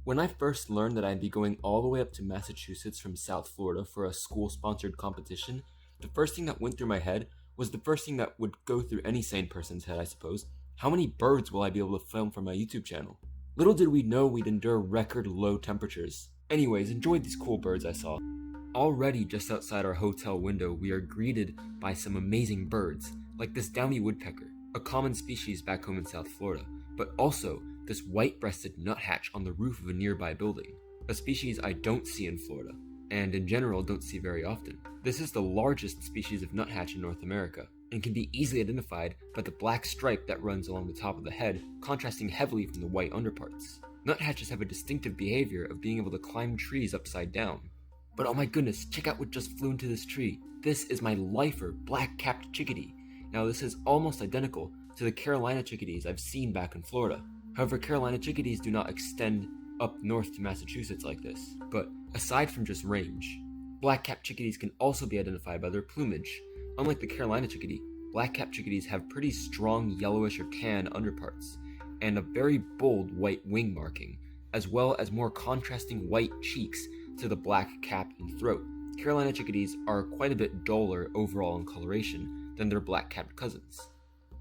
When I first learned that I'd be going all the way up to Massachusetts from South Florida for a school-sponsored competition, the first thing that went through my head was the first thing that would go through any sane person's head, I suppose. How many birds will I be able to film for my YouTube channel? Little did we know we'd endure record low temperatures. Anyways, enjoyed these cool birds I saw. Already just outside our hotel window, we are greeted by some amazing birds, like this downy woodpecker, a common species back home in South Florida, but also this white-breasted nuthatch on the roof of a nearby building, a species I don't see in Florida, and in general don't see very often. This is the largest species of nuthatch in North America, and can be easily identified by the black stripe that runs along the top of the head, contrasting heavily from the white underparts. Nuthatches have a distinctive behavior of being able to climb trees upside down. But oh my goodness, check out what just flew into this tree. This is my lifer black-capped chickadee. Now this is almost identical to the Carolina chickadees I've seen back in Florida. However, Carolina chickadees do not extend up north to Massachusetts like this. But aside from just range, black-capped chickadees can also be identified by their plumage. Unlike the Carolina chickadee, black-capped chickadees have pretty strong yellowish or tan underparts, and a very bold white wing marking, as well as more contrasting white cheeks to the black cap and throat. Carolina chickadees are quite a bit duller overall in coloration than their black-capped cousins.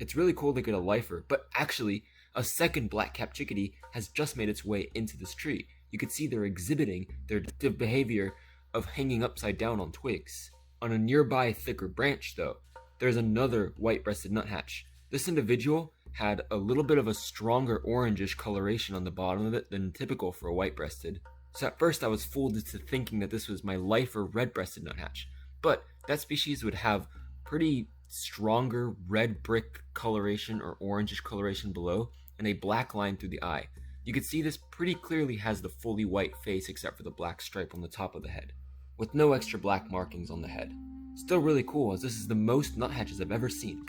It's really cool to get a lifer, but actually, a second black-capped chickadee has just made its way into this tree. You can see they're exhibiting their behavior of hanging upside down on twigs. On a nearby thicker branch, though, there's another white-breasted nuthatch. This individual had a little bit of a stronger orangish coloration on the bottom of it than typical for a white-breasted. So at first I was fooled into thinking that this was my lifer red-breasted nuthatch, but that species would have pretty stronger red brick coloration or orangish coloration below, and a black line through the eye. You can see this pretty clearly has the fully white face except for the black stripe on the top of the head, with no extra black markings on the head. Still really cool, as this is the most nuthatches I've ever seen.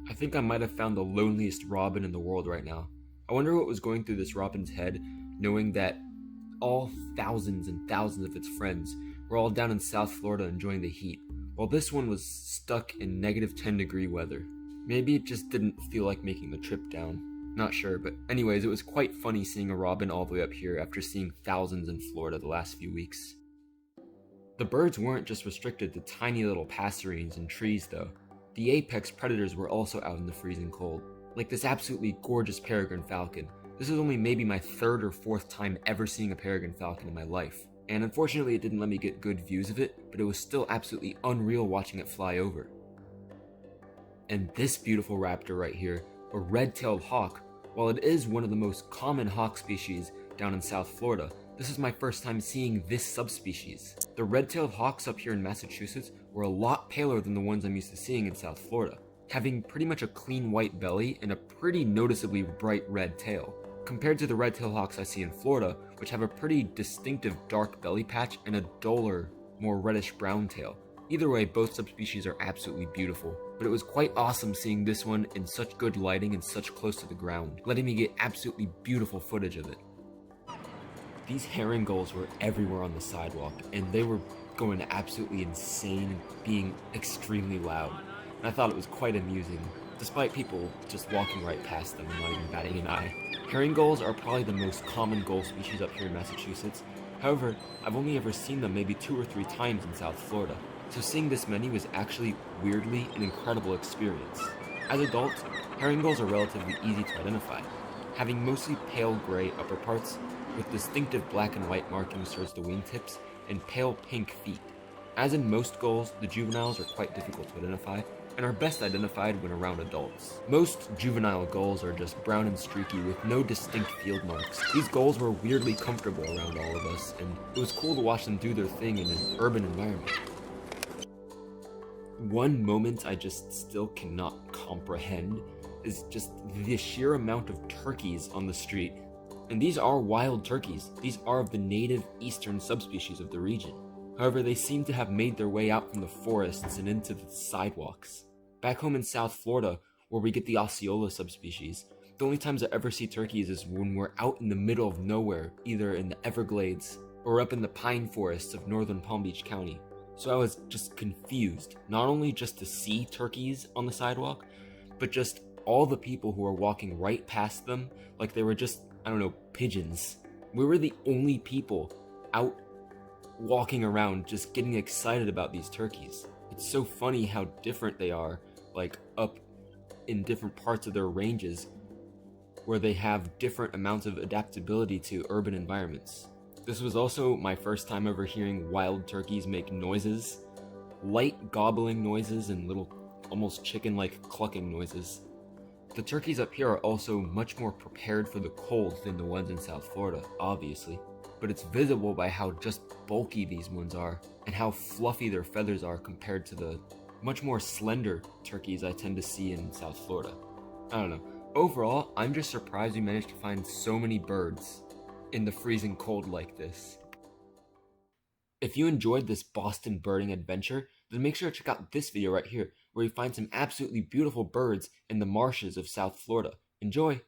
I think I might have found the loneliest robin in the world right now. I wonder what was going through this robin's head, knowing that all thousands and thousands of its friends were all down in South Florida enjoying the heat, while this one was stuck in negative 10-degree weather. Maybe it just didn't feel like making the trip down. Not sure, but anyways, it was quite funny seeing a robin all the way up here after seeing thousands in Florida the last few weeks. The birds weren't just restricted to tiny little passerines and trees though. The apex predators were also out in the freezing cold, like this absolutely gorgeous peregrine falcon. This is only maybe my third or fourth time ever seeing a peregrine falcon in my life, and unfortunately it didn't let me get good views of it, but it was still absolutely unreal watching it fly over. And this beautiful raptor right here, a red-tailed hawk, while it is one of the most common hawk species down in South Florida, this is my first time seeing this subspecies. The red-tailed hawks up here in Massachusetts were a lot paler than the ones I'm used to seeing in South Florida, having pretty much a clean white belly and a pretty noticeably bright red tail, compared to the red-tailed hawks I see in Florida, which have a pretty distinctive dark belly patch and a duller, more reddish-brown tail. Either way, both subspecies are absolutely beautiful, but it was quite awesome seeing this one in such good lighting and such close to the ground, letting me get absolutely beautiful footage of it. These herring gulls were everywhere on the sidewalk, and they were going absolutely insane and being extremely loud, and I thought it was quite amusing, despite people just walking right past them and not even batting an eye. Herring gulls are probably the most common gull species up here in Massachusetts. However, I've only ever seen them maybe 2 or 3 times in South Florida, so seeing this many was actually weirdly an incredible experience. As adults, herring gulls are relatively easy to identify, having mostly pale gray upperparts with distinctive black and white markings towards the wingtips and pale pink feet. As in most gulls, the juveniles are quite difficult to identify and are best identified when around adults. Most juvenile gulls are just brown and streaky with no distinct field marks. These gulls were weirdly comfortable around all of us, and it was cool to watch them do their thing in an urban environment. One moment I just still cannot comprehend is just the sheer amount of turkeys on the street. And these are wild turkeys. These are of the native eastern subspecies of the region. However, they seem to have made their way out from the forests and into the sidewalks. Back home in South Florida, where we get the Osceola subspecies, the only times I ever see turkeys is when we're out in the middle of nowhere, either in the Everglades or up in the pine forests of northern Palm Beach County. So I was just confused, not only just to see turkeys on the sidewalk, but just all the people who are walking right past them like they were just, I don't know, pigeons. We were the only people out walking around just getting excited about these turkeys. It's so funny how different they are, like up in different parts of their ranges, where they have different amounts of adaptability to urban environments. This was also my first time ever hearing wild turkeys make noises, light gobbling noises and little almost chicken-like clucking noises. The turkeys up here are also much more prepared for the cold than the ones in South Florida, obviously, but it's visible by how just bulky these ones are and how fluffy their feathers are compared to the much more slender turkeys I tend to see in South Florida. I don't know. Overall, I'm just surprised we managed to find so many birds in the freezing cold like this. If you enjoyed this Boston birding adventure, then make sure to check out this video right here, where you find some absolutely beautiful birds in the marshes of South Florida. Enjoy!